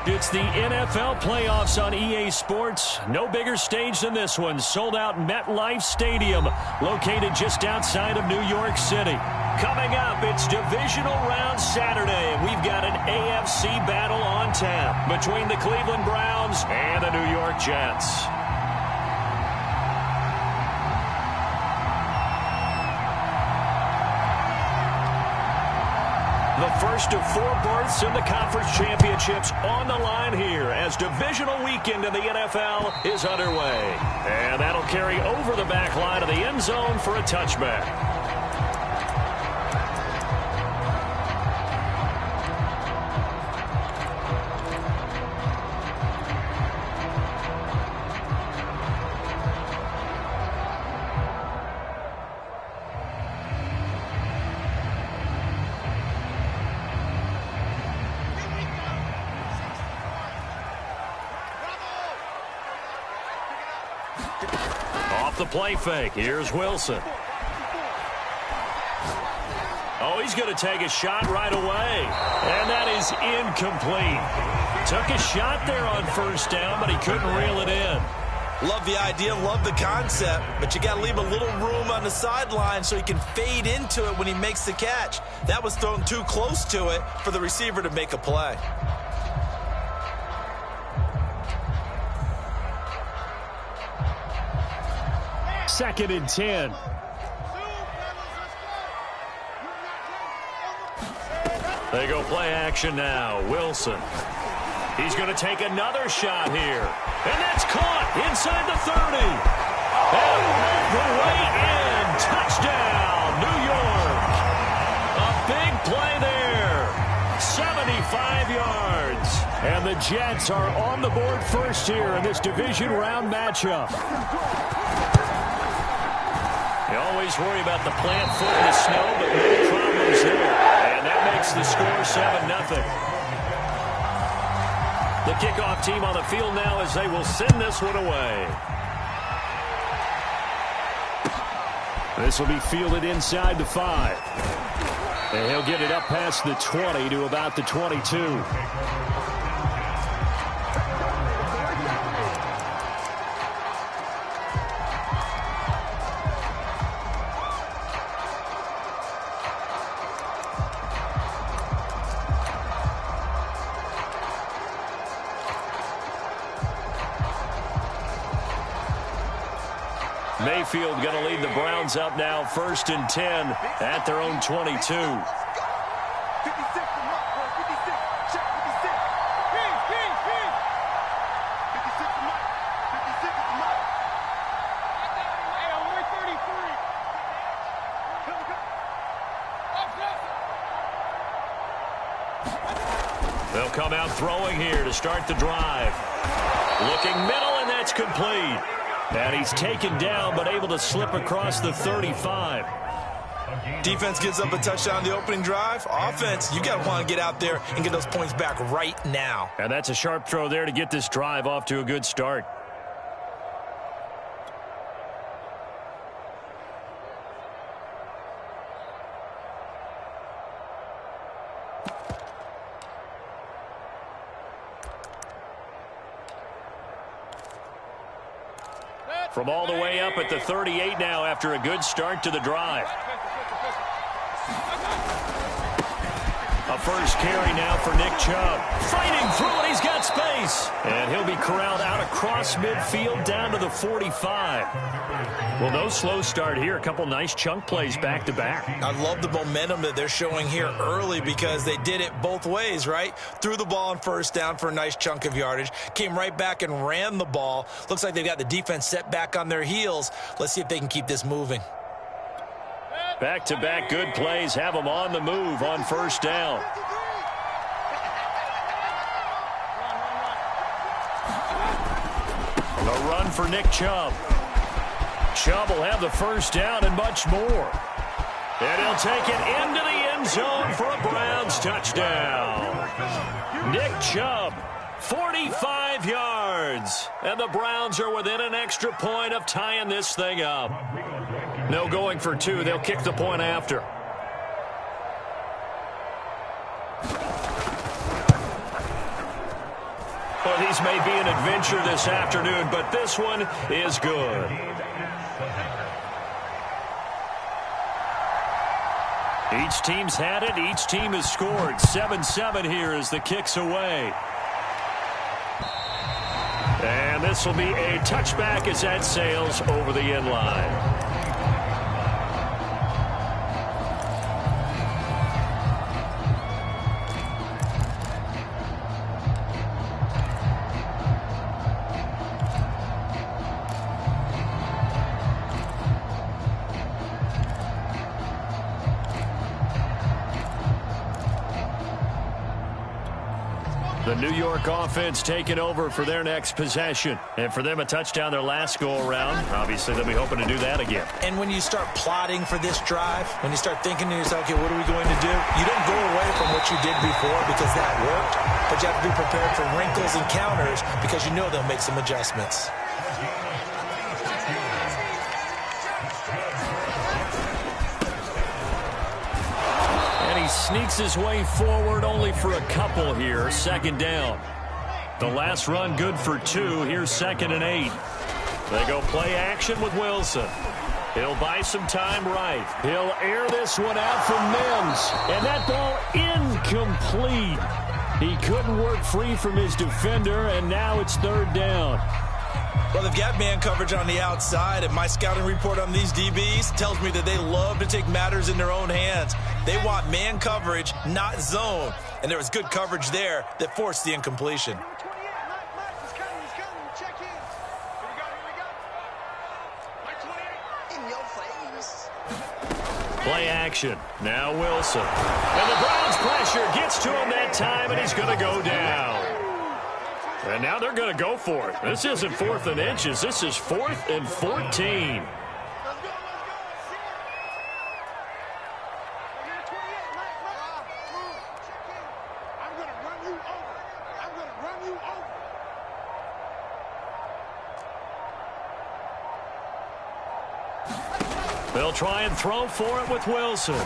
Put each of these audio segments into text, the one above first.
It's the NFL playoffs on EA Sports. No bigger stage than this one. Sold out MetLife Stadium, located just outside of New York City. Coming up, it's divisional round Saturday. We've got an AFC battle on tap between the Cleveland Browns and the New York Jets. The first of 4 berths in the conference championships on the line here as divisional weekend in the NFL is underway. And that'll carry over the back line of the end zone for a touchback. Off the play fake. Here's Wilson. Oh, he's going to take a shot right away. And that is incomplete. Took a shot there on first down, but he couldn't reel it in. Love the idea, love the concept, but you got to leave a little room on the sideline so he can fade into it when he makes the catch. That was thrown too close to it for the receiver to make a play. Second and 10. They go play action now. Wilson. He's going to take another shot here. And that's caught inside the 30. And the way in. Touchdown, New York. A big play there. 75 yards. And the Jets are on the board first here in this division round matchup. You always worry about the plant foot in the snow, but no problems there. And that makes the score 7-0. The kickoff team on the field now as they will send this one away. This will be fielded inside the 5. And he'll get it up past the 20 to about the 22. Mayfield going to lead the Browns up now, 1st and 10 at their own 22. They'll come out throwing here to start the drive. Looking middle, and that's complete. And he's taken down, but able to slip across the 35. Defense gives up a touchdown on the opening drive. Offense, you got to want to get out there and get those points back right now. And that's a sharp throw there to get this drive off to a good start. From all the way up at the 38 now after a good start to the drive. A first carry now for Nick Chubb. Fighting through it, he's got space. And he'll be corralled out across midfield down to the 45. Well, no slow start here. A couple nice chunk plays back to back. I love the momentum that they're showing here early because they did it both ways, right? Threw the ball on first down for a nice chunk of yardage. Came right back and ran the ball. Looks like they've got the defense set back on their heels. Let's see if they can keep this moving. Back-to-back good plays have them on the move on first down. A run for Nick Chubb. Chubb will have the first down and much more. And he'll take it into the end zone for a Browns touchdown. Nick Chubb, 45 yards. And the Browns are within an extra point of tying this thing up. No going for 2. They'll kick the point after. Well, these may be an adventure this afternoon, but this one is good. Each team's had it. Each team has scored. 7-7 here as the kick's away. And this will be a touchback as that sails over the end line. The New York offense taking over for their next possession. And for them, a touchdown their last go-around. Obviously, they'll be hoping to do that again. And when you start plotting for this drive, when you start thinking to yourself, okay, what are we going to do? You don't go away from what you did before because that worked, but you have to be prepared for wrinkles and counters because you know they'll make some adjustments. He sneaks his way forward only for a couple here. Second down. The last run good for 2. Here's 2nd and 8. They go play action with Wilson. He'll buy some time right. He'll air this one out for Mims. And that ball incomplete. He couldn't work free from his defender, and now it's 3rd down. Well, they've got man coverage on the outside, and my scouting report on these DBs tells me that they love to take matters in their own hands. They want man coverage, not zone. And there was good coverage there that forced the incompletion. Play action. Now Wilson. And the Browns pressure gets to him that time, and he's going to go down. And now they're going to go for it. This isn't 4th and inches. This is 4th and 14. They'll try and throw for it with Wilson. And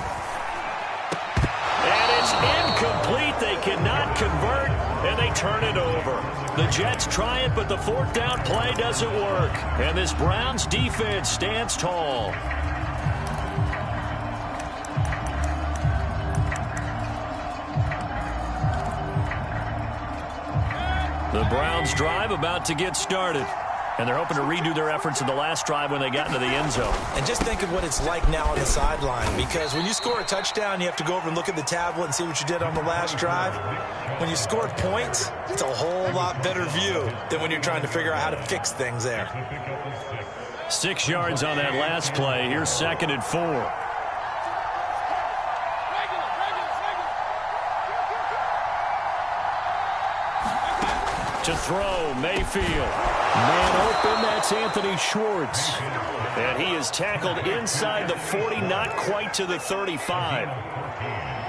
it's incomplete. They cannot convert, and they turn it over. The Jets try it, but the 4th down play doesn't work. And this Browns defense stands tall. The Browns drive about to get started. And they're hoping to redo their efforts in the last drive when they got into the end zone. And just think of what it's like now on the sideline, because when you score a touchdown, you have to go over and look at the tablet and see what you did on the last drive. When you scored points, it's a whole lot better view than when you're trying to figure out how to fix things there. 6 yards on that last play. Here's 2nd and 4. To throw, Mayfield. Man open, that's Anthony Schwartz. And he is tackled inside the 40, not quite to the 35.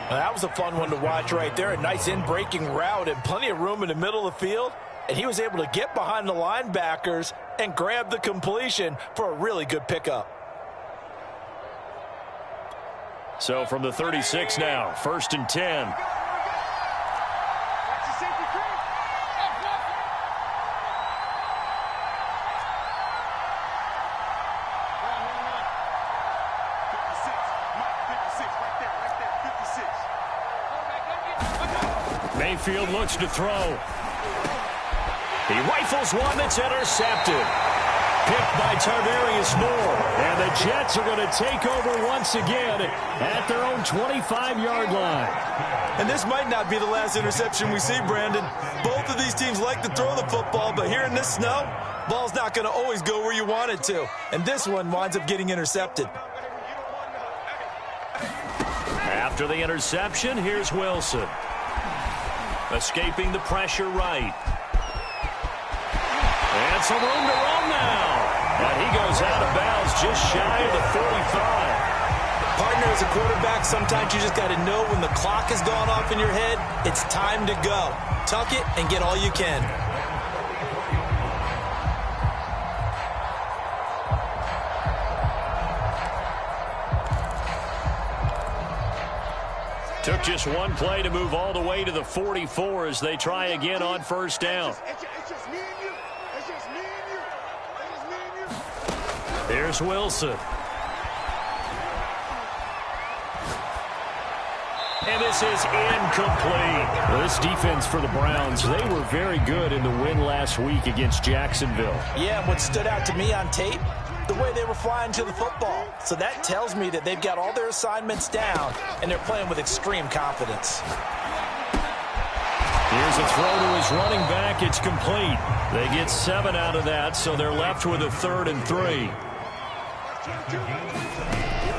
That was a fun one to watch right there. A nice in-breaking route and plenty of room in the middle of the field. And he was able to get behind the linebackers and grab the completion for a really good pickup. So from the 36 now, 1st and 10. Mayfield looks to throw. He rifles one that's intercepted. Picked by Tarvarius Moore. And the Jets are going to take over once again at their own 25-yard line. And this might not be the last interception we see, Brandon. Both of these teams like to throw the football, but here in this snow, ball's not going to always go where you want it to. And this one winds up getting intercepted. After the interception, here's Wilson. Escaping the pressure right. And some room to run now. And he goes out of bounds just shy of the 45. Partner, as a quarterback, sometimes you just got to know when the clock has gone off in your head, it's time to go. Tuck it and get all you can. Took just one play to move all the way to the 44 as they try again on first down. Here's Wilson. And this is incomplete. Well, this defense for the Browns, they were very good in the win last week against Jacksonville. Yeah, and what stood out to me on tape, the way they were flying to the football. So that tells me that they've got all their assignments down, and they're playing with extreme confidence. Here's a throw to his running back. It's complete. They get 7 out of that, so they're left with a 3rd and 3.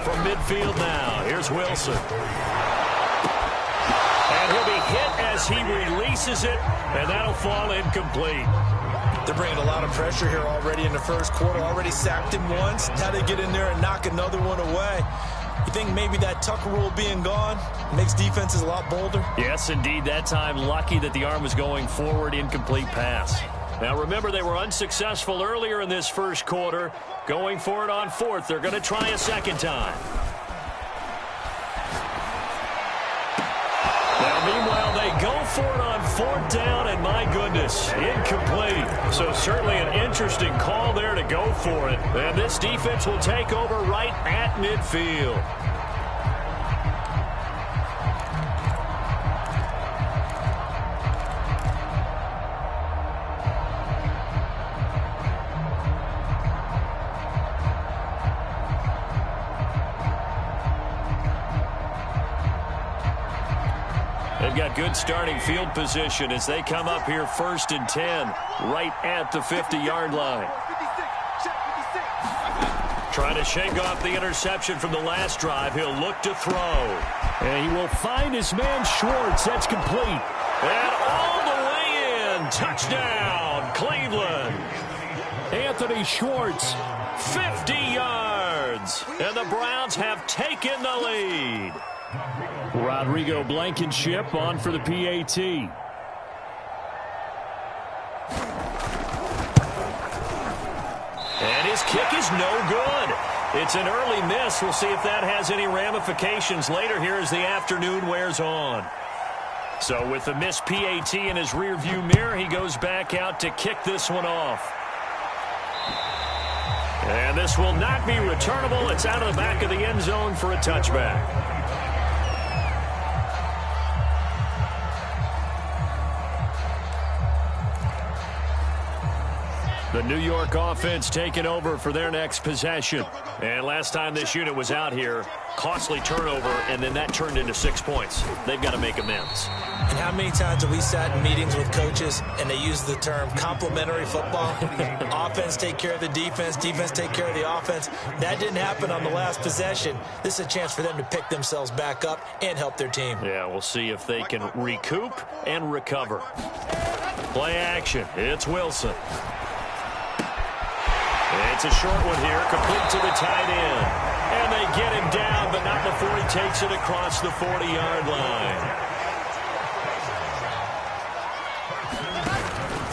From midfield now, here's Wilson. And he'll be hit as he releases it, and that'll fall incomplete. They're bringing a lot of pressure here already in the first quarter. Already sacked him once. Now they get in there and knock another one away. You think maybe that Tucker rule being gone makes defenses a lot bolder? Yes, indeed. That time, lucky that the arm was going forward, incomplete pass. Now, remember, they were unsuccessful earlier in this first quarter. Going for it on 4th. They're going to try a second time. Now, meanwhile, they go for it on 4th down, and my goodness, incomplete. So certainly an interesting call there to go for it. And this defense will take over right at midfield. They've got good starting field position as they come up here 1st and 10, right at the 50-yard line. Trying to shake off the interception from the last drive. He'll look to throw. And he will find his man Schwartz. That's complete. And all the way in. Touchdown, Cleveland. Anthony Schwartz. 50 yards. And the Browns have taken the lead. Rodrigo Blankenship on for the PAT. And his kick is no good. It's an early miss. We'll see if that has any ramifications later here as the afternoon wears on. So with the missed PAT in his rearview mirror, he goes back out to kick this one off. And this will not be returnable. It's out of the back of the end zone for a touchback. The New York offense taking over for their next possession. And last time this unit was out here, costly turnover, and then that turned into 6 points. They've got to make amends. And how many times have we sat in meetings with coaches and they use the term complementary football? Offense take care of the defense, defense take care of the offense. That didn't happen on the last possession. This is a chance for them to pick themselves back up and help their team. Yeah, we'll see if they can recoup and recover. Play action. It's Wilson. It's a short one here, complete to the tight end. And they get him down, but not before he takes it across the 40-yard line.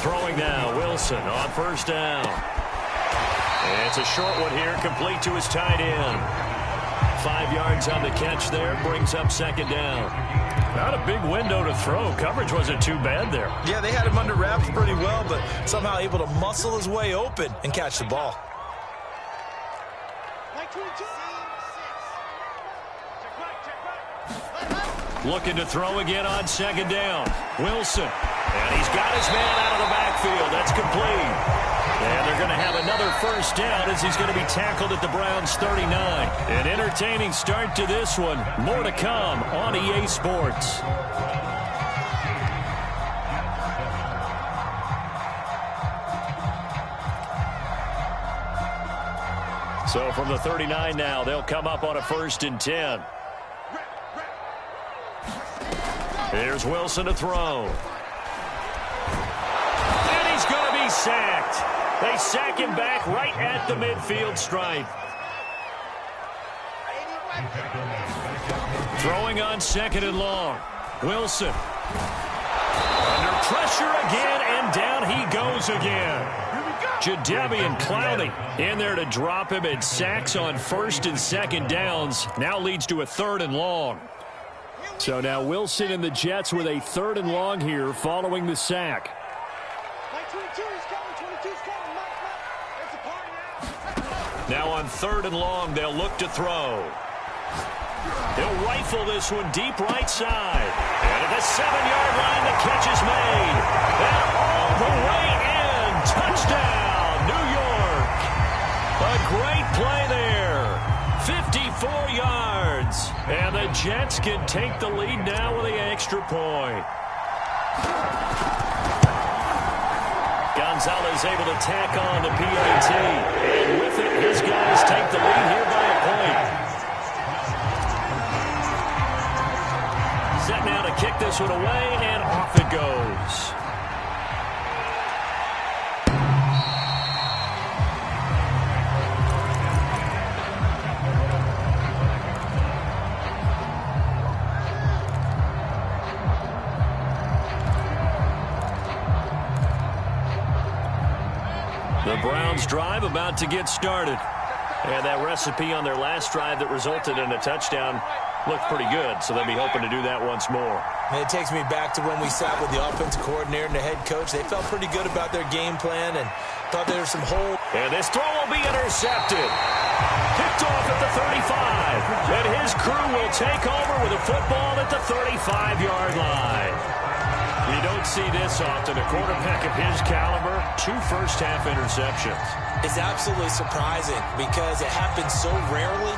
Throwing now, Wilson on first down. And it's a short one here, complete to his tight end. 5 yards on the catch there, brings up second down. Not a big window to throw. Coverage wasn't too bad there. Yeah, they had him under wraps pretty well, but somehow able to muscle his way open and catch the ball. Looking to throw again on second down. Wilson. And he's got his man out of the backfield. That's complete. And they're going to have another first down as he's going to be tackled at the Browns' 39. An entertaining start to this one. More to come on EA Sports. So from the 39 now, they'll come up on a 1st and 10. Here's Wilson to throw. And he's going to be sacked. They sack him back right at the midfield stripe. Throwing on second and long. Wilson. Under pressure again, and down he goes again. Jadeveon Clowney in there to drop him, and sacks on 1st and 2nd downs. Now leads to a 3rd and long. So now Wilson and the Jets with a 3rd and long here following the sack. Now on 3rd and long, they'll look to throw. They'll rifle this one deep right side. And at the 7-yard line, the catch is made. And all the way in. Touchdown, New York. A great play there. 54 yards. And the Jets can take the lead now with the extra point. Gonzalez able to tack on the PAT. And with it, his guys take the lead here by a point. Set now to kick this one away, and off it goes. The Browns drive about to get started. And that recipe on their last drive that resulted in a touchdown looked pretty good, so they'll be hoping to do that once more. And it takes me back to when we sat with the offensive coordinator and the head coach. They felt pretty good about their game plan and thought there was some holes. And this throw will be intercepted. Picked off at the 35. And his crew will take over with a football at the 35-yard line. You don't see this often. A quarterback of his caliber, 2 first-half interceptions. It's absolutely surprising because it happens so rarely.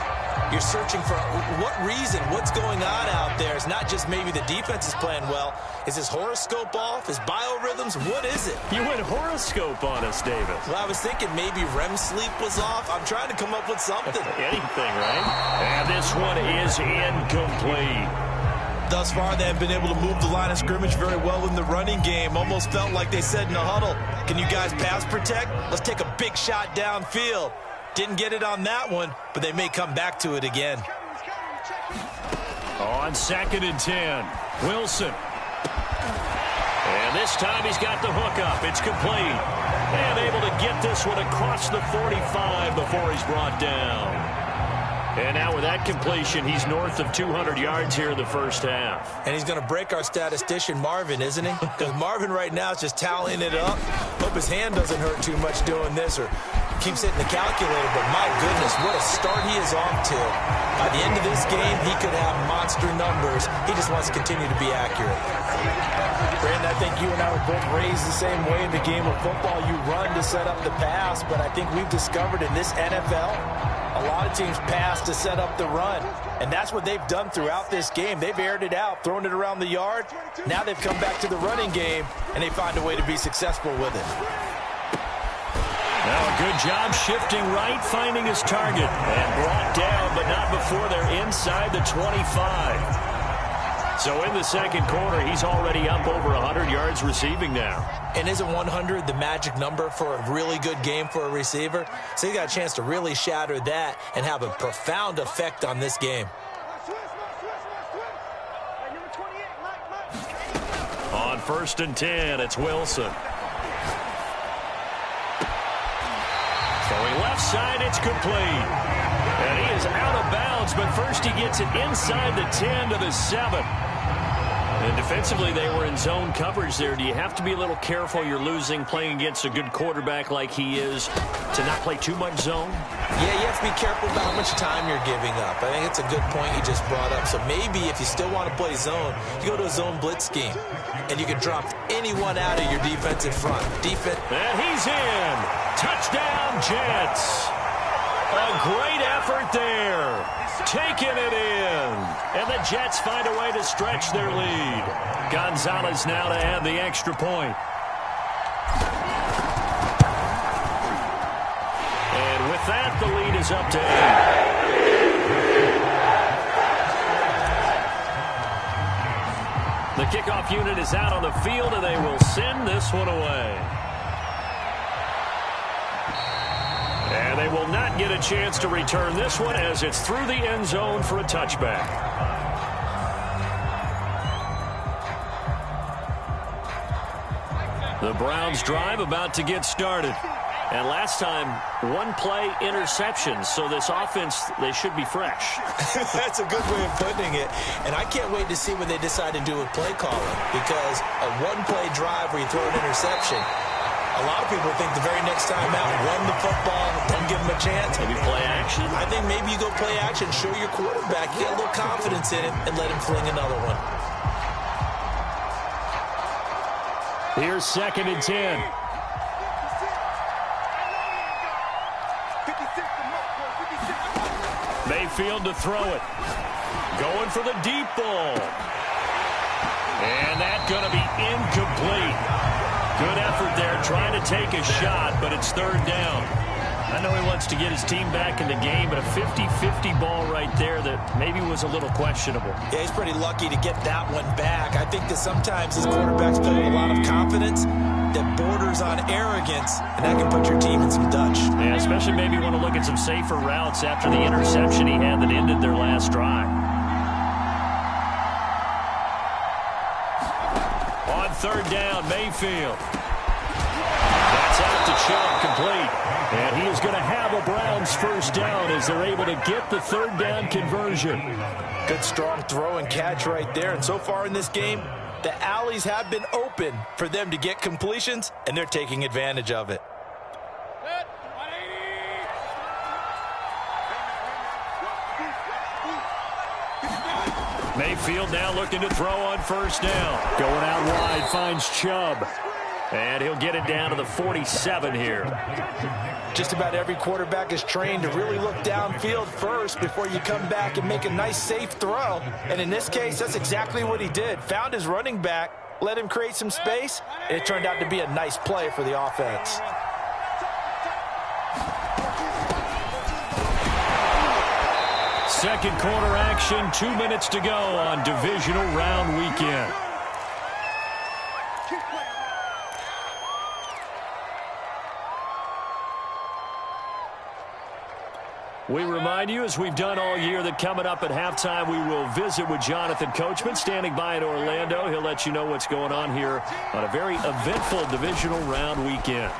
You're searching for what reason, what's going on out there. It's not just maybe the defense is playing well. Is his horoscope off? His biorhythms? What is it? You went horoscope on us, David. Well, I was thinking maybe REM sleep was off. I'm trying to come up with something. Anything, right? And this one is incomplete. Thus far, they have been able to move the line of scrimmage very well in the running game. Almost felt like they said in the huddle, can you guys pass protect? Let's take a big shot downfield. Didn't get it on that one, but they may come back to it again. On 2nd and 10, Wilson. And this time he's got the hook up. It's complete. And able to get this one across the 45 before he's brought down. And now with that completion, he's north of 200 yards here in the first half. And he's going to break our statistician, Marvin, isn't he? Because Marvin right now is just tallying it up. Hope his hand doesn't hurt too much doing this or keeps hitting the calculator. But my goodness, what a start he is off to. By the end of this game, he could have monster numbers. He just wants to continue to be accurate. Brandon, I think you and I were both raised the same way in the game of football. You run to set up the pass, but I think we've discovered in this NFL, a lot of teams pass to set up the run, and that's what they've done throughout this game. They've aired it out, thrown it around the yard. Now they've come back to the running game, and they find a way to be successful with it. Now a good job shifting right, finding his target, and brought down, but not before they're inside the 25. So in the second quarter, he's already up over 100 yards receiving now. And isn't 100 the magic number for a really good game for a receiver? So he got a chance to really shatter that and have a profound effect on this game. On 1st and 10, it's Wilson. Throwing left side, it's complete. And he is out of bounds, but first he gets it inside the 10 to the 7. And defensively, they were in zone coverage there. Do you have to be a little careful? You're losing playing against a good quarterback like he is to not play too much zone? Yeah, you have to be careful about how much time you're giving up. I think it's a good point you just brought up. So maybe if you still want to play zone, you go to a zone blitz scheme. And you can drop anyone out of your defensive front. And he's in. Touchdown, Jets. A great effort there. Taking it in. And the Jets find a way to stretch their lead. Gonzalez now to add the extra point. And with that, the lead is up to 8. The kickoff unit is out on the field, and they will send this one away. And they will not get a chance to return this one as it's through the end zone for a touchback. The Browns drive about to get started. And last time, one play interception. So this offense, they should be fresh. That's a good way of putting it. And I can't wait to see what they decide to do with play calling, because a one-play drive where you throw an interception, a lot of people think the very next time out, run the football, don't give them a chance. Maybe play action. I think maybe you go play action, show your quarterback, get a little confidence in him, and let him fling another one. Here's 2nd and 10. Mayfield to throw it. Going for the deep ball. And that's going to be incomplete. Good effort there trying to take a shot, but it's 3rd down. I know he wants to get his team back in the game, but a 50-50 ball right there that maybe was a little questionable. Yeah, he's pretty lucky to get that one back. I think that sometimes his quarterbacks play with a lot of confidence that borders on arrogance, and that can put your team in some Dutch. Yeah, especially maybe want to look at some safer routes after the interception he had that ended their last drive. On 3rd down, Mayfield. That's out to Chubb, complete. And he is going to have a Browns 1st down as they're able to get the 3rd down conversion. Good, strong throw and catch right there. And so far in this game, the alleys have been open for them to get completions, and they're taking advantage of it. Mayfield now looking to throw on 1st down. Going out wide, finds Chubb. And he'll get it down to the 47 here. Just about every quarterback is trained to really look downfield first before you come back and make a nice, safe throw. And in this case, that's exactly what he did. Found his running back, let him create some space, and it turned out to be a nice play for the offense. Second quarter action, 2 minutes to go on divisional round weekend. We remind you, as we've done all year, that coming up at halftime, we will visit with Jonathan Coachman, standing by in Orlando. He'll let you know what's going on here on a very eventful divisional round weekend.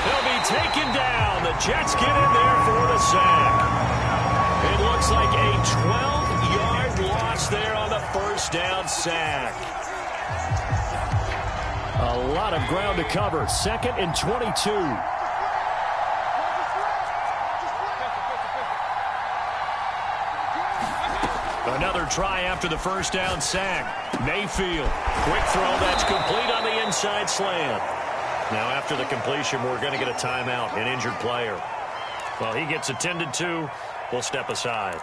They'll be taken down. The Jets get in there for the sack. It looks like a 12-yard loss there on the 1st down sack. A lot of ground to cover. 2nd and 22. Another try after the 1st down sack. Mayfield, quick throw, that's complete on the inside slant. Now after the completion, we're going to get a timeout, an injured player. Well, he gets attended to. We'll step aside.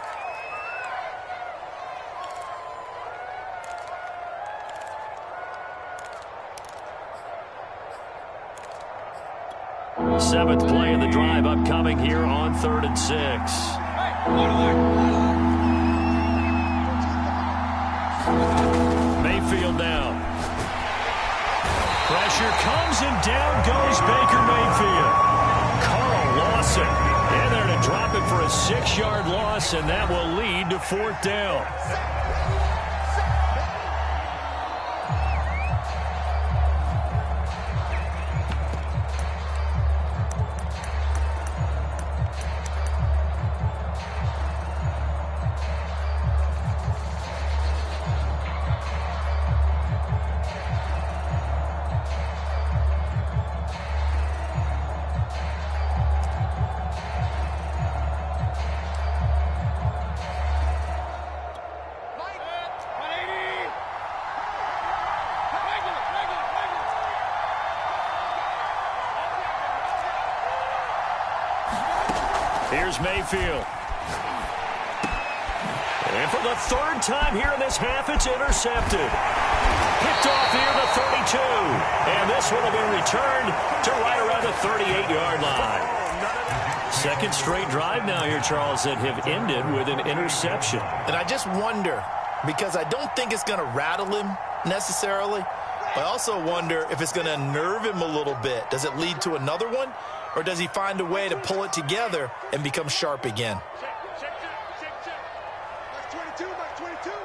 Seventh play of the drive upcoming here on 3rd and 6. Mayfield now. Pressure comes and down goes Baker Mayfield. Carl Lawson in there to drop it for a 6-yard loss, and that will lead to 4th down. Here's Mayfield. And for the 3rd time here in this half, it's intercepted. Picked off near the 32. And this one will be returned to right around the 38-yard line. 2nd straight drive now here, Charles, that have ended with an interception. And I just wonder, because I don't think it's going to rattle him necessarily, but I also wonder if it's going to nerve him a little bit. Does it lead to another one? Or does he find a way to pull it together and become sharp again? That's 22, that's 22. Go.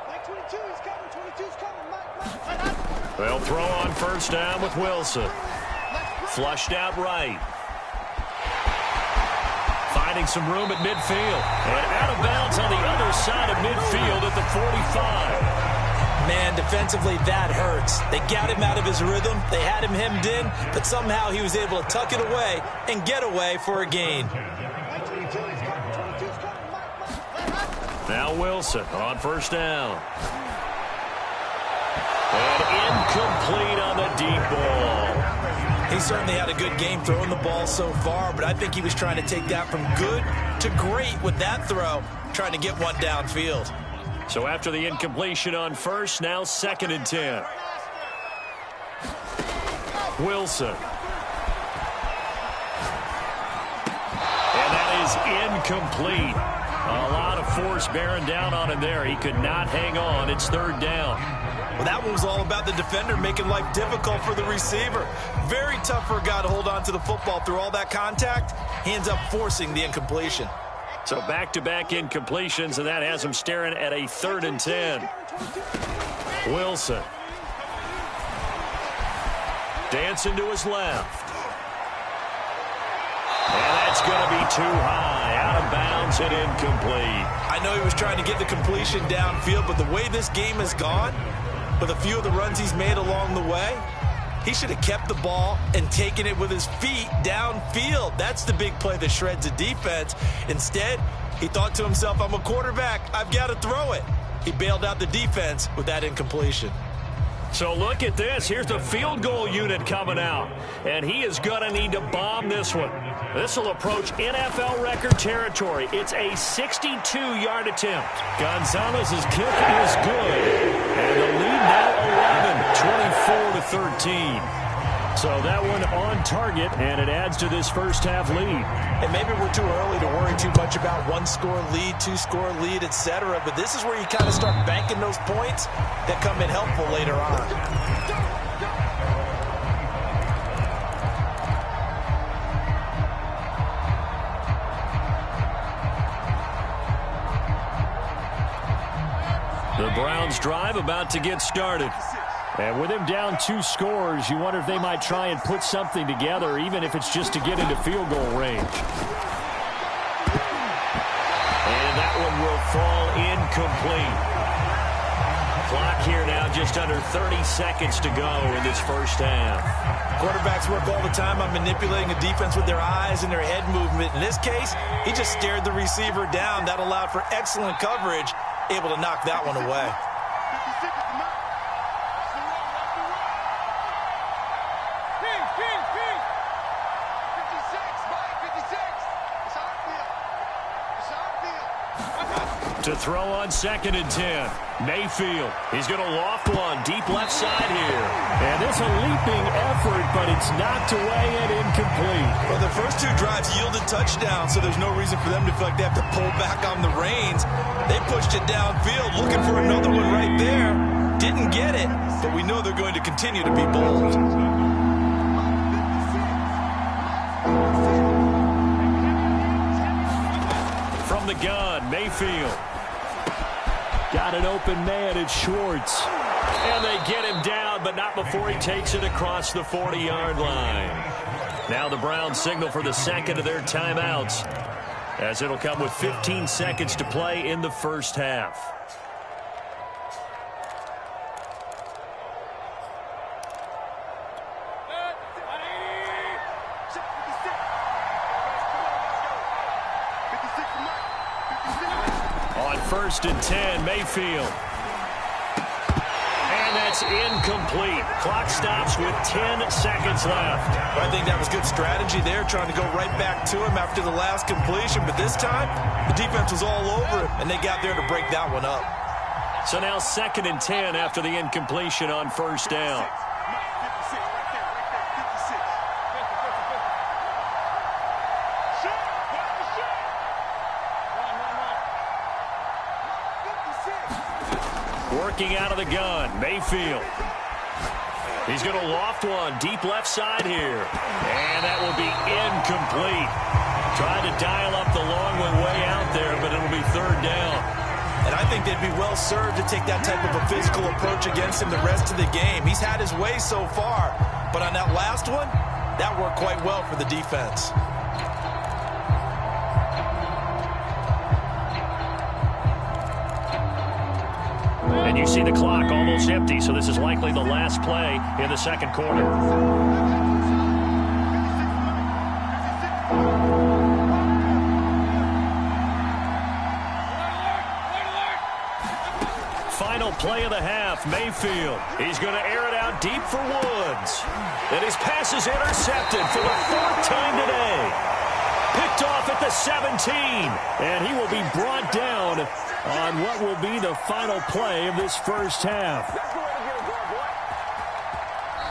Like 22, he's coming, 22's coming. Mike. They'll throw on first down with Wilson. Flushed out right. Finding some room at midfield. And out of bounds on the other side of midfield at the 45. Man, defensively, that hurts. They got him out of his rhythm. They had him hemmed in, but somehow he was able to tuck it away and get away for a gain. Now Wilson on first down. And incomplete on the deep ball. He certainly had a good game throwing the ball so far, but I think he was trying to take that from good to great with that throw, trying to get one downfield. So after the incompletion on first, now 2nd and 10. Wilson. And that is incomplete. A lot of force bearing down on him there. He could not hang on. It's 3rd down. Well, that one was all about the defender making life difficult for the receiver. Very tough for a guy to hold on to the football through all that contact. He ends up forcing the incompletion. So back-to-back incompletions, and that has him staring at a 3rd and 10. Wilson. Dancing to his left. And that's going to be too high. Out of bounds and incomplete. I know he was trying to get the completion downfield, but the way this game has gone, with a few of the runs he's made along the way, he should have kept the ball and taken it with his feet downfield. That's the big play that shreds a defense. Instead, he thought to himself, I'm a quarterback. I've got to throw it. He bailed out the defense with that incompletion. So look at this. Here's the field goal unit coming out. And he is going to need to bomb this one. This will approach NFL record territory. It's a 62-yard attempt. Gonzalez's kick is good. And the lead now 11, 24-13. So that one on target, and it adds to this first half lead. And maybe we're too early to worry too much about one-score lead, two-score lead, etc. But this is where you kind of start banking those points that come in helpful later on. The Browns drive about to get started. And with him down 2 scores, you wonder if they might try and put something together, even if it's just to get into field goal range. And that one will fall incomplete. Clock here now just under 30 seconds to go in this first half. Quarterbacks work all the time on manipulating a defense with their eyes and their head movement. In this case, he just stared the receiver down. That allowed for excellent coverage, able to knock that one away. To throw on 2nd and 10. Mayfield. He's going to loft one deep left side here. And it's a leaping effort, but it's knocked away and incomplete. Well, the first 2 drives yielded touchdowns, so there's no reason for them to feel like they have to pull back on the reins. They pushed it downfield, looking for another one right there. Didn't get it, but we know they're going to continue to be bold. From the gun, Mayfield. Got an open man, it's Schwartz. And they get him down, but not before he takes it across the 40-yard line. Now the Browns signal for the second of their timeouts, as it'll come with 15 seconds to play in the first half. On 1st and 10, Mayfield. And that's incomplete. Clock stops with 10 seconds left. Well, I think that was good strategy there, trying to go right back to him after the last completion. But this time, the defense was all over him, and they got there to break that one up. So now 2nd and 10 after the incompletion on first down. Working out of the gun, Mayfield. He's going to loft one deep left side here. And that will be incomplete. Trying to dial up the long one way out there, but it'll be 3rd down. And I think they'd be well served to take that type of a physical approach against him the rest of the game. He's had his way so far, but on that last one, that worked quite well for the defense. And you see the clock almost empty, so this is likely the last play in the second quarter. Final play of the half, Mayfield. He's going to air it out deep for Woods. And his pass is intercepted for the fourth time today. Picked off at the 17. And he will be brought down on what will be the final play of this first half.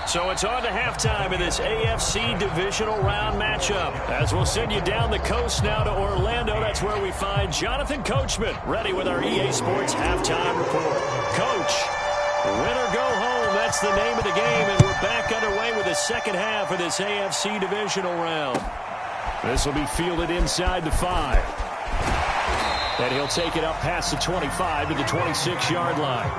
So it's on to halftime in this AFC divisional round matchup. As we'll send you down the coast now to Orlando, that's where we find Jonathan Coachman ready with our EA Sports halftime report. Coach, win or go home, that's the name of the game, and we're back underway with the second half of this AFC divisional round. This will be fielded inside the 5. And he'll take it up past the 25 to the 26-yard line.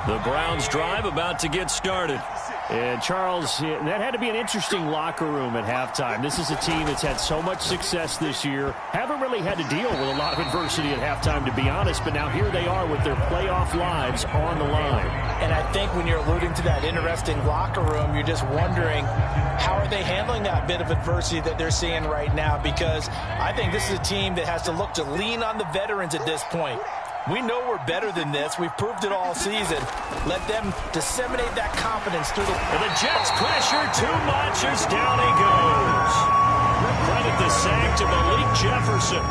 The Browns drive about to get started. And, Charles, that had to be an interesting locker room at halftime. This is a team that's had so much success this year. Haven't really had to deal with a lot of adversity at halftime, to be honest. But now here they are with their playoff lives on the line. And I think when you're alluding to that interesting locker room, you're just wondering how are they handling that bit of adversity that they're seeing right now? Because I think this is a team that has to look to lean on the veterans at this point. We know we're better than this. We've proved it all season. Let them disseminate that confidence through the... And the Jets pressure too much as down he goes. Credit the sack to Malik Jefferson.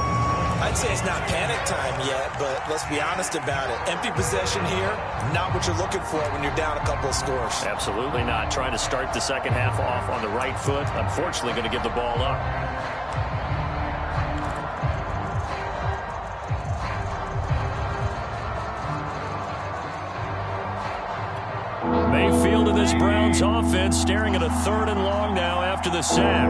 I'd say it's not panic time yet, but let's be honest about it. Empty possession here, not what you're looking for when you're down a couple of scores. Absolutely not. Trying to start the second half off on the right foot. Unfortunately, going to give the ball up. Mayfield of this Browns offense staring at a 3rd and long now after the sack.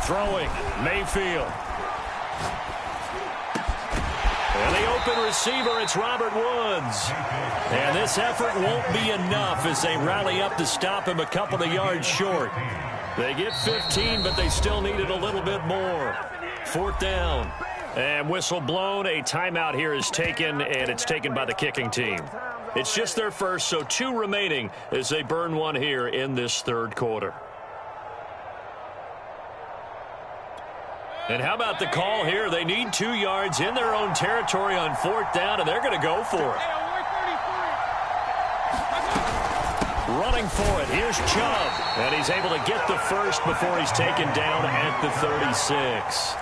Throwing, Mayfield. And the open receiver, it's Robert Woods. And this effort won't be enough as they rally up to stop him a couple of yards short. They get 15, but they still needed a little bit more. 4th down. And whistle blown. A timeout here is taken, and it's taken by the kicking team. It's just their first, so 2 remaining as they burn one here in this 3rd quarter. And how about the call here? They need 2 yards in their own territory on 4th down, and they're going to go for it. Running for it. Here's Chubb. And he's able to get the first before he's taken down at the 36.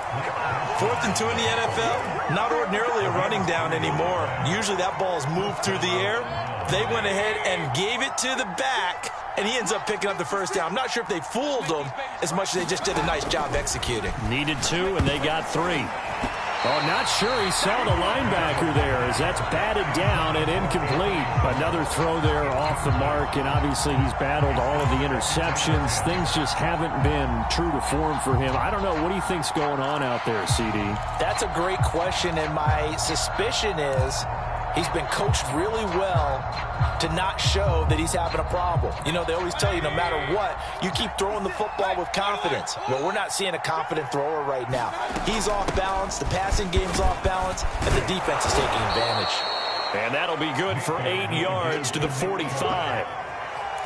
4th and 2 in the NFL, not ordinarily a running down anymore. Usually that ball is moved through the air. They went ahead and gave it to the back, and he ends up picking up the first down. I'm not sure if they fooled him as much as they just did a nice job executing. Needed 2, and they got 3. Oh, not sure he saw the linebacker there as that's batted down and incomplete. Another throw there off the mark, and obviously he's battled all of the interceptions. Things just haven't been true to form for him. I don't know. What do you think's going on out there, CD? That's a great question, and my suspicion is he's been coached really well to not show that he's having a problem. You know, they always tell you no matter what, you keep throwing the football with confidence. Well, we're not seeing a confident thrower right now. He's off balance, the passing game's off balance, and the defense is taking advantage. And that'll be good for 8 yards to the 45.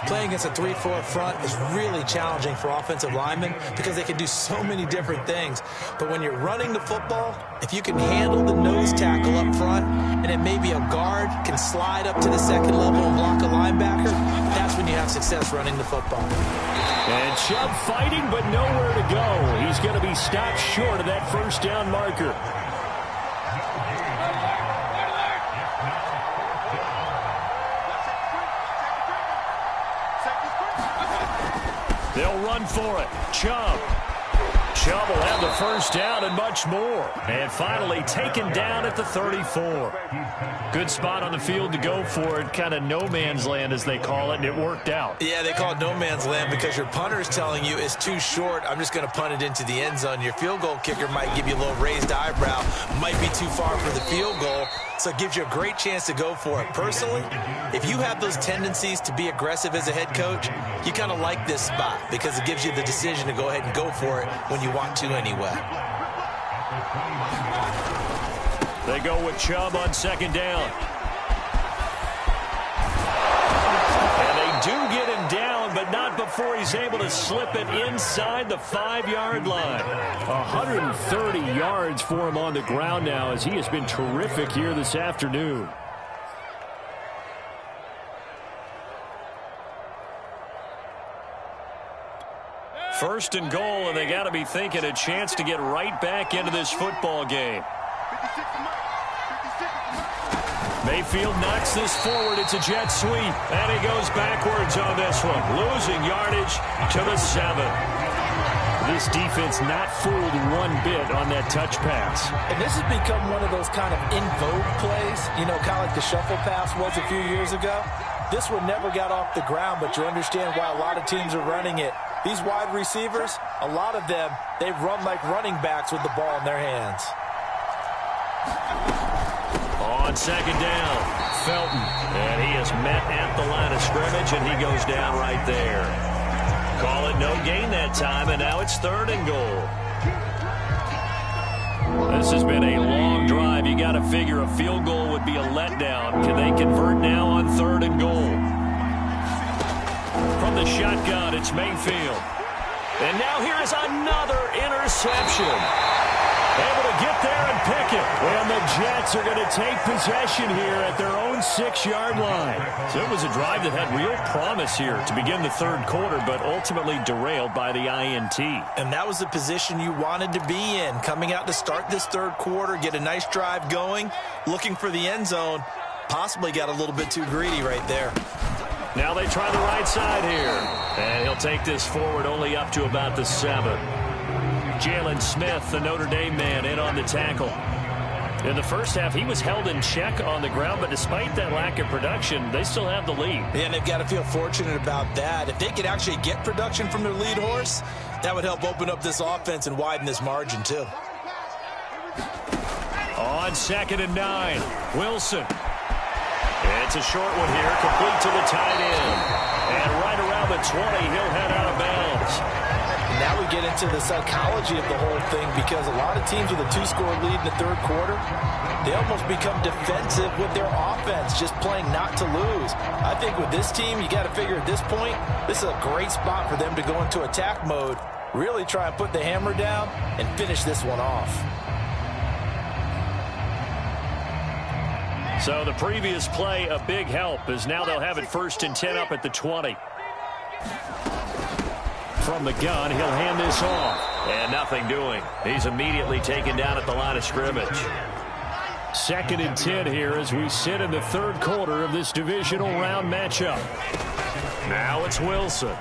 Playing against a 3-4 front is really challenging for offensive linemen because they can do so many different things. But when you're running the football, if you can handle the nose tackle up front, and then maybe a guard can slide up to the second level and block a linebacker, that's when you have success running the football. And Chubb fighting, but nowhere to go. He's going to be stopped short of that first down marker. They'll run for it. Chubb. Chubb will have the first down and much more. And finally taken down at the 34. Good spot on the field to go for it. Kind of no man's land, as they call it, and it worked out. Yeah, they call it no man's land because your punter is telling you it's too short. I'm just going to punt it into the end zone. Your field goal kicker might give you a little raised eyebrow. Might be too far for the field goal. So it gives you a great chance to go for it. Personally, if you have those tendencies to be aggressive as a head coach, you kind of like this spot because it gives you the decision to go ahead and go for it when you want to anyway. They go with Chubb on second down. And they do get him down, but not before he's able to slip it inside the 5-yard line. 130 yards for him on the ground now, as he has been terrific here this afternoon. First and goal, and they got to be thinking a chance to get right back into this football game. Mayfield knocks this forward. It's a jet sweep, and he goes backwards on this one, losing yardage to the 7. This defense not fooled one bit on that touch pass. And this has become one of those kind of in vogue plays, you know, kind of like the shuffle pass was a few years ago. This one never got off the ground, but you understand why a lot of teams are running it. These wide receivers, a lot of them, they run like running backs with the ball in their hands. On second down, Felton. And he is met at the line of scrimmage, and he goes down right there. Call it no gain that time, and now it's third and goal. This has been a long drive. You got to figure a field goal would be a letdown. Can they convert now on third and goal? From the shotgun, it's Mayfield. And now here is another interception. Able to get there and pick it. And the Jets are going to take possession here at their own 6-yard line. So it was a drive that had real promise here to begin the third quarter, but ultimately derailed by the INT. And that was the position you wanted to be in. Coming out to start this third quarter, get a nice drive going, looking for the end zone. Possibly got a little bit too greedy right there. Now they try the right side here. And he'll take this forward only up to about the 7. Jalen Smith, the Notre Dame man, in on the tackle. In the first half, he was held in check on the ground, but despite that lack of production, they still have the lead. Yeah, and they've got to feel fortunate about that. If they could actually get production from their lead horse, that would help open up this offense and widen this margin, too. On second and 9, Wilson. It's a short one here, complete to the tight end. And right around the 20, he'll head out of bounds. Now we get into the psychology of the whole thing, because a lot of teams with a 2-score lead in the third quarter, they almost become defensive with their offense, just playing not to lose. I think with this team, you got to figure at this point, this is a great spot for them to go into attack mode, really try and put the hammer down and finish this one off. So the previous play, a big help, as now they'll have it 1st and 10 up at the 20. From the gun, he'll hand this off. And nothing doing. He's immediately taken down at the line of scrimmage. 2nd and 10 here as we sit in the third quarter of this divisional round matchup. Now it's Wilson.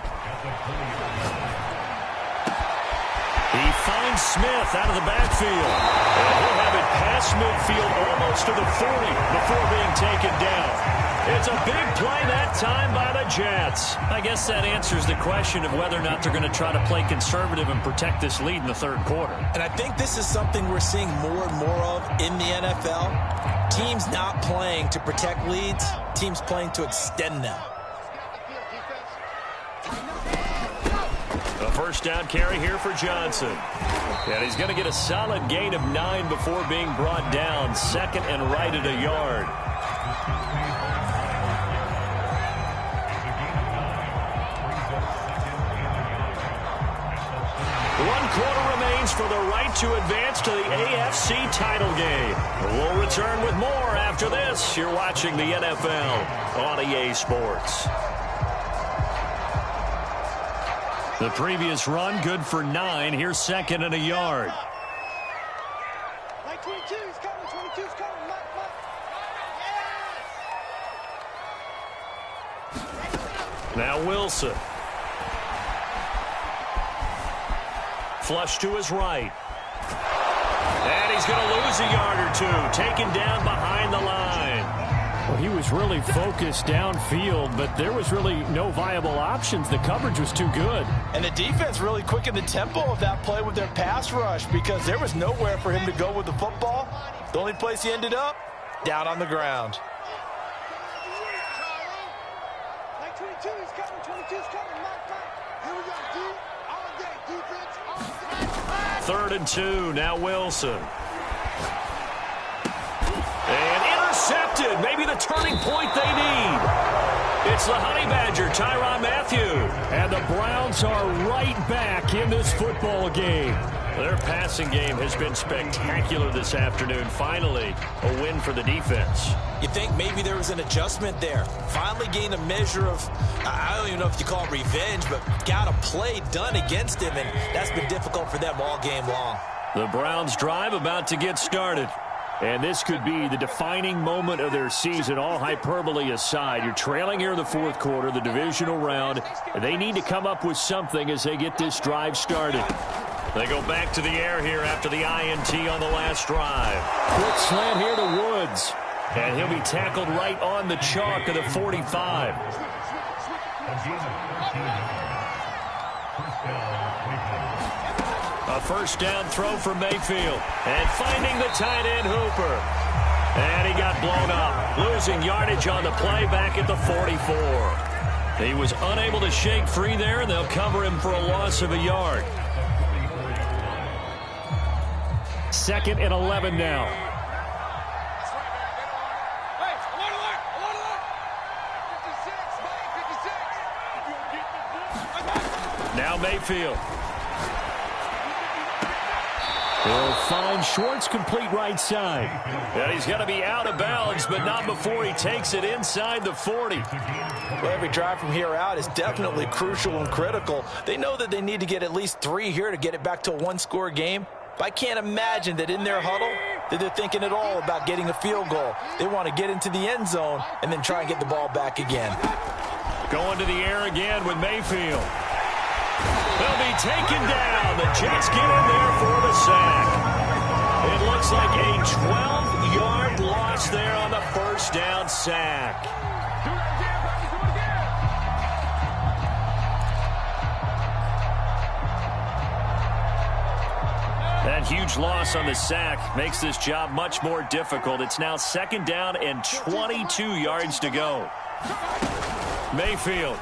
He finds Smith out of the backfield. And he'll have it past midfield almost to the 40 before being taken down. It's a big play that time by the Jets. I guess that answers the question of whether or not they're going to try to play conservative and protect this lead in the third quarter. And I think this is something we're seeing more and more of in the NFL. Teams not playing to protect leads, teams playing to extend them. A first down carry here for Johnson. And he's going to get a solid gain of 9 before being brought down. 2nd and right at a yard. One quarter remains for the right to advance to the AFC title game. We'll return with more after this. You're watching the NFL on EA Sports. The previous run, good for 9. Here's 2nd and a yard. Like 22, he's coming, 22's coming. Now Wilson. flush to his right. And he's going to lose a yard or two, taken down behind the line. Well, he was really focused downfield, but there was really no viable options. The coverage was too good. And the defense really quickened the tempo of that play with their pass rush because there was nowhere for him to go with the football. The only place he ended up, down on the ground. 22 is coming, 22 is coming, mark. Here we go, D, all day, defense, all day. 3rd and 2, now Wilson. And intercepted, maybe the turning point they need. It's the Honey Badger, Tyrann Mathieu. And the Browns are right back in this football game. Their passing game has been spectacular this afternoon. Finally, a win for the defense. You think maybe there was an adjustment there. Finally gained a measure of, I don't even know if you call it revenge, but got a play done against him, and that's been difficult for them all game long. The Browns drive about to get started. And this could be the defining moment of their season, all hyperbole aside. You're trailing here in the 4th quarter, the divisional round, and they need to come up with something as they get this drive started. They go back to the air here after the INT on the last drive. Quick slant here to Woods. And he'll be tackled right on the chalk of the 45. A first down throw for Mayfield. And finding the tight end Hooper. And he got blown up. Losing yardage on the play back at the 44. He was unable to shake free there, and they'll cover him for a loss of a yard. 2nd and 11 now. Now Mayfield. He'll find Schwartz complete right side. And he's going to be out of bounds, but not before he takes it inside the 40. Well, every drive from here out is definitely crucial and critical. They know that they need to get at least 3 here to get it back to a one-score game. But I can't imagine that in their huddle that they're thinking at all about getting a field goal. They want to get into the end zone and then try and get the ball back again. Going to the air again with Mayfield. They'll be taken down. The Jets get in there for the sack. It looks like a 12-yard loss there on the first down sack. That huge loss on the sack makes this job much more difficult. It's now 2nd down and 22 yards to go. Mayfield.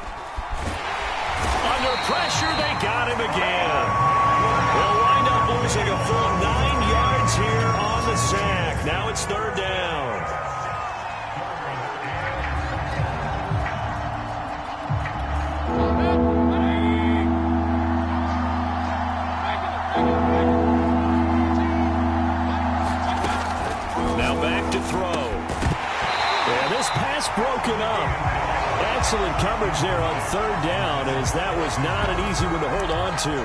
Under pressure, they got him again. They'll wind up losing a full 9 yards here on the sack. Now it's 3rd down. Now back to throw. Yeah, this pass broken up. Excellent coverage there on 3rd down, as that was not an easy one to hold on to.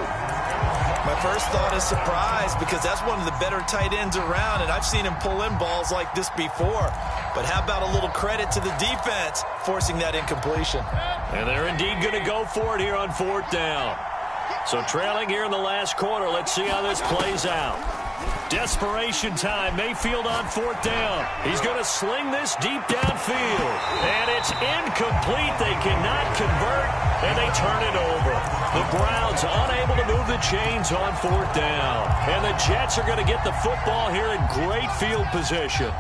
My first thought is surprise, because that's one of the better tight ends around, and I've seen him pull in balls like this before. But how about a little credit to the defense forcing that incompletion? And they're indeed going to go for it here on 4th down. So trailing here in the last quarter, let's see how this plays out. Desperation time. Mayfield on 4th down. He's going to sling this deep downfield. And it's incomplete. They cannot convert, and they turn it over. The Browns unable to move the chains on 4th down. And the Jets are going to get the football here in great field position.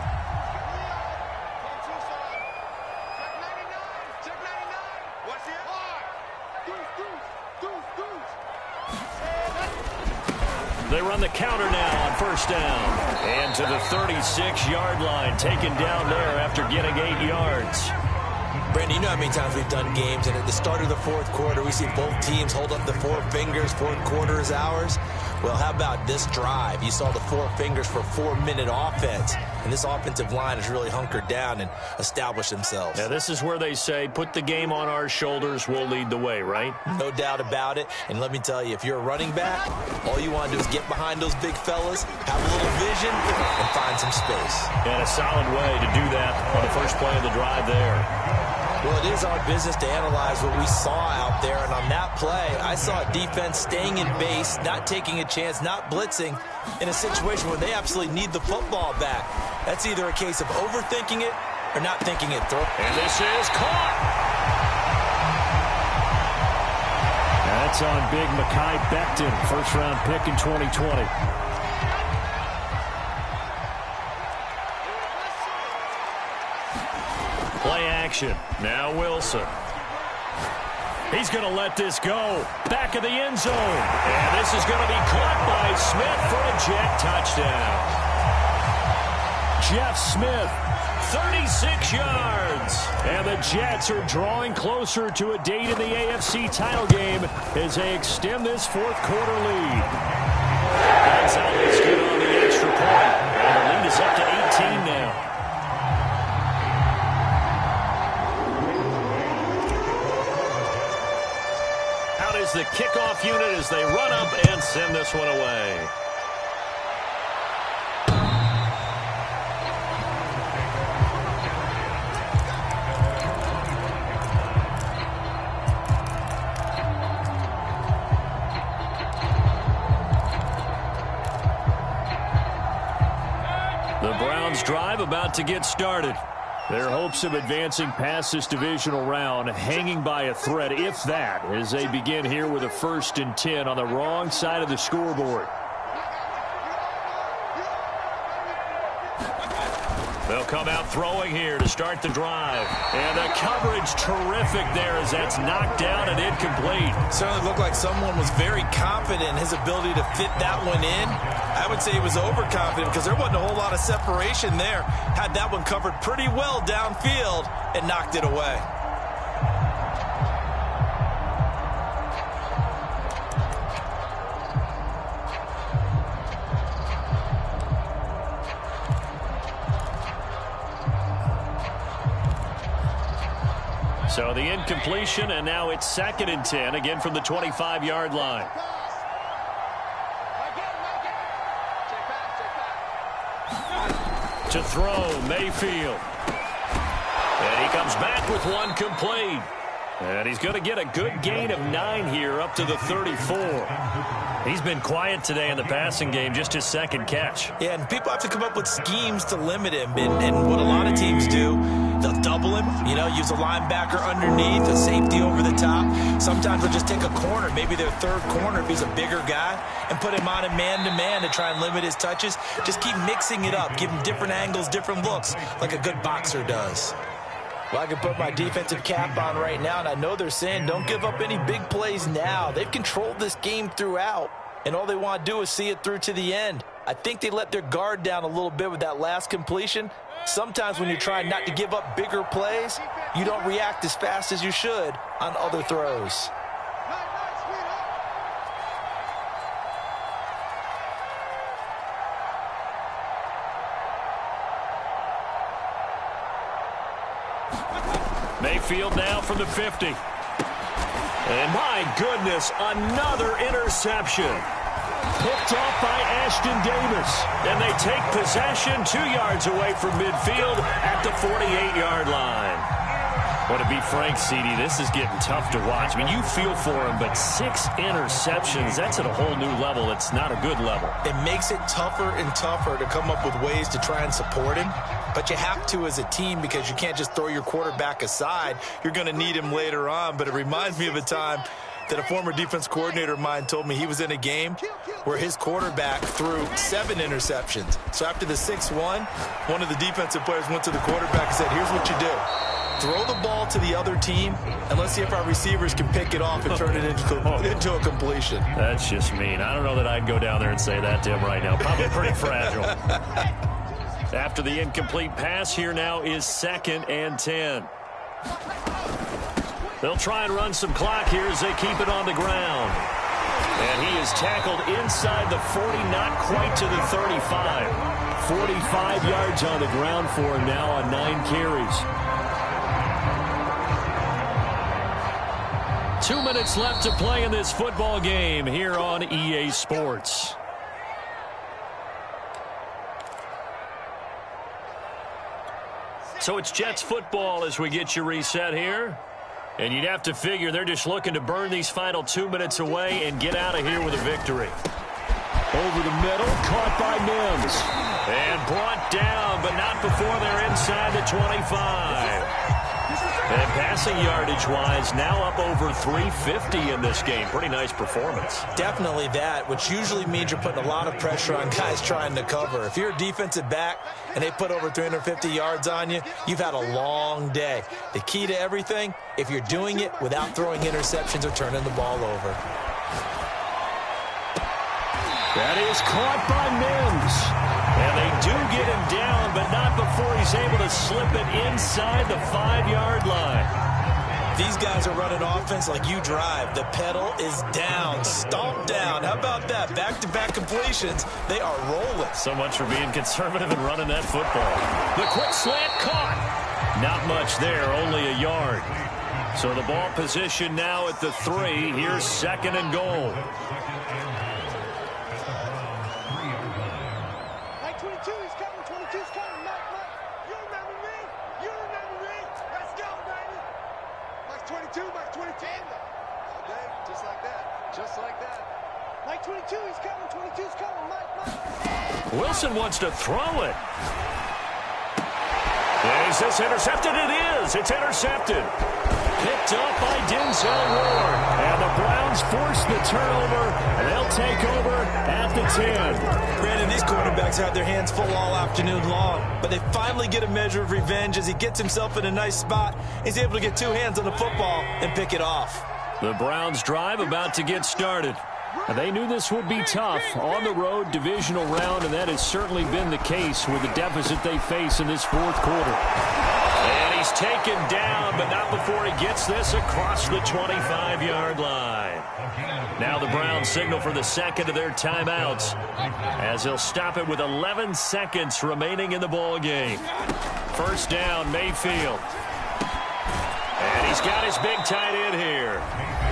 They run the counter now on 1st down. And to the 36-yard line, taken down there after getting 8 yards. Brandon, you know how many times we've done games, and at the start of the 4th quarter, we see both teams hold up the 4 fingers, 4th quarter is ours. Well, how about this drive? You saw the 4 fingers for 4-minute offense, and this offensive line has really hunkered down and established themselves. Yeah, this is where they say, put the game on our shoulders, we'll lead the way, right? No doubt about it, and let me tell you, if you're a running back, all you want to do is get behind those big fellas, have a little vision, and find some space. And a solid way to do that on the first play of the drive there. Well, it is our business to analyze what we saw out there, and on that play, I saw a defense staying in base, not taking a chance, not blitzing, in a situation where they absolutely need the football back. That's either a case of overthinking it or not thinking it through. And this is caught. That's on big Mekhi Becton, first-round pick in 2020. Play action. Now Wilson. He's going to let this go. Back of the end zone. And this is going to be caught by Smith for a Jet touchdown. Jeff Smith, 36 yards. And the Jets are drawing closer to a date in the AFC title game as they extend this fourth-quarter lead. Gonzalez good on the extra point. And the lead is up to 18 now. Is the kickoff unit as they run up and send this one away. The Browns drive about to get started. Their hopes of advancing past this divisional round hanging by a thread, if that, as they begin here with a 1st and 10 on the wrong side of the scoreboard. They'll come out throwing here to start the drive. And the coverage terrific there as that's knocked down and incomplete. Certainly looked like someone was very confident in his ability to fit that one in. I would say he was overconfident because there wasn't a whole lot of separation there. Had that one covered pretty well downfield and knocked it away. So the incompletion, and now it's 2nd and 10, again from the 25-yard line. To throw, Mayfield. And he comes back with one complete. And he's going to get a good gain of 9 here up to the 34. He's been quiet today in the passing game, just his 2nd catch. Yeah, and people have to come up with schemes to limit him. And what a lot of teams do, they'll double him, use a linebacker underneath, a safety over the top. Sometimes they'll just take a corner, maybe their 3rd corner if he's a bigger guy, and put him on a man-to-man to try and limit his touches. Just keep mixing it up, give him different angles, different looks, like a good boxer does. Well, I can put my defensive cap on right now, and I know they're saying don't give up any big plays now. They've controlled this game throughout, and all they want to do is see it through to the end. I think they let their guard down a little bit with that last completion. Sometimes when you're trying not to give up bigger plays, you don't react as fast as you should on other throws. Mayfield now from the 50. And my goodness, another interception. Picked off by Ashton Davis. And they take possession 2 yards away from midfield at the 48-yard line. Well, to be frank, CD, this is getting tough to watch. I mean, you feel for him, but 6 interceptions, that's at a whole new level. It's not a good level. It makes it tougher and tougher to come up with ways to try and support him. But you have to as a team because you can't just throw your quarterback aside. You're going to need him later on. But it reminds me of a time that a former defense coordinator of mine told me he was in a game where his quarterback threw 7 interceptions. So after the 6-1, one of the defensive players went to the quarterback and said, here's what you do. Throw the ball to the other team, and let's see if our receivers can pick it off and turn it into a completion. That's just mean. I don't know that I'd go down there and say that to him right now. Probably pretty fragile. After the incomplete pass, here now is 2nd and 10. They'll try and run some clock here as they keep it on the ground. And he is tackled inside the 40, not quite to the 35. 45 yards on the ground for him now on 9 carries. 2 minutes left to play in this football game here on EA Sports. So it's Jets football as we get you reset here. And you'd have to figure they're just looking to burn these final 2 minutes away and get out of here with a victory. Over the middle, caught by Mims. And brought down, but not before they're inside the 25. And passing yardage-wise, now up over 350 in this game. Pretty nice performance. Definitely that, which usually means you're putting a lot of pressure on guys trying to cover. If you're a defensive back and they put over 350 yards on you, you've had a long day. The key to everything, if you're doing it without throwing interceptions or turning the ball over. That is caught by Mims. And they do get him down, but not before he's able to slip it inside the 5-yard line. These guys are running offense like you drive. The pedal is down, stomped down. How about that? Back-to-back completions. They are rolling. So much for being conservative and running that football. The quick slant caught. Not much there, only a yard. So the ball position now at the 3. Here's 2nd and goal. 22 is coming, 22 is coming. Mike, you remember me? You remember me? Let's go, baby. Mike 22, Mike 22. All day, just like that. Just like that. Mike 22 is coming, 22 is coming. Mike. Wilson wants to throw it. Is this intercepted? It is. It's intercepted. Picked up by Denzel Ward. And the Browns force the turnover, and they'll take over at the 10. Brandon, these quarterbacks have their hands full all afternoon long, but they finally get a measure of revenge as he gets himself in a nice spot. He's able to get 2 hands on the football and pick it off. The Browns drive about to get started. They knew this would be tough on the road, divisional round, and that has certainly been the case with the deficit they face in this 4th quarter. And he's taken down, but not before he gets this across the 25-yard line. Now the Browns signal for the second of their timeouts as they'll stop it with 11 seconds remaining in the ball game. First down, Mayfield. And he's got his big tight end here.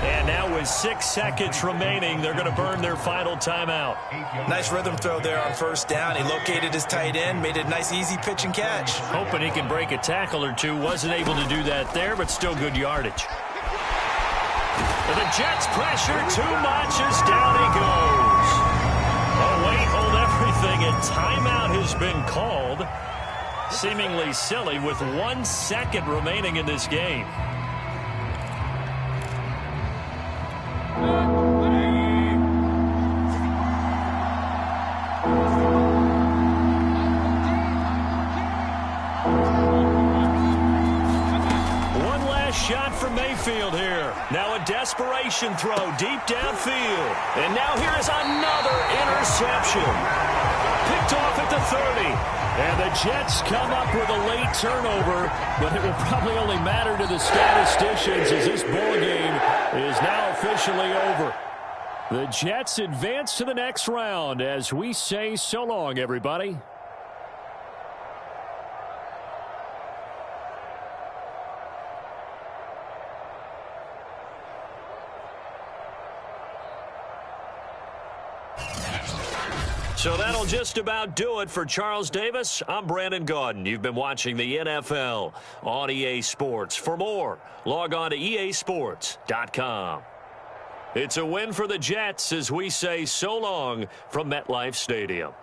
And now with 6 seconds remaining, they're going to burn their final timeout. Nice rhythm throw there on first down. He located his tight end, made a nice easy pitch and catch. Hoping he can break a tackle or two. Wasn't able to do that there, but still good yardage. The Jets pressure too much as down he goes. Oh, wait, hold everything. A timeout has been called. Seemingly silly with 1 second remaining in this game. Shot from Mayfield here. Now a desperation throw deep downfield. And now here is another interception. Picked off at the 30. And the Jets come up with a late turnover, but it will probably only matter to the statisticians as this ball game is now officially over. The Jets advance to the next round as we say so long, everybody. So that'll just about do it for Charles Davis. I'm Brandon Gaudin. You've been watching the NFL on EA Sports. For more, log on to easports.com. It's a win for the Jets as we say so long from MetLife Stadium.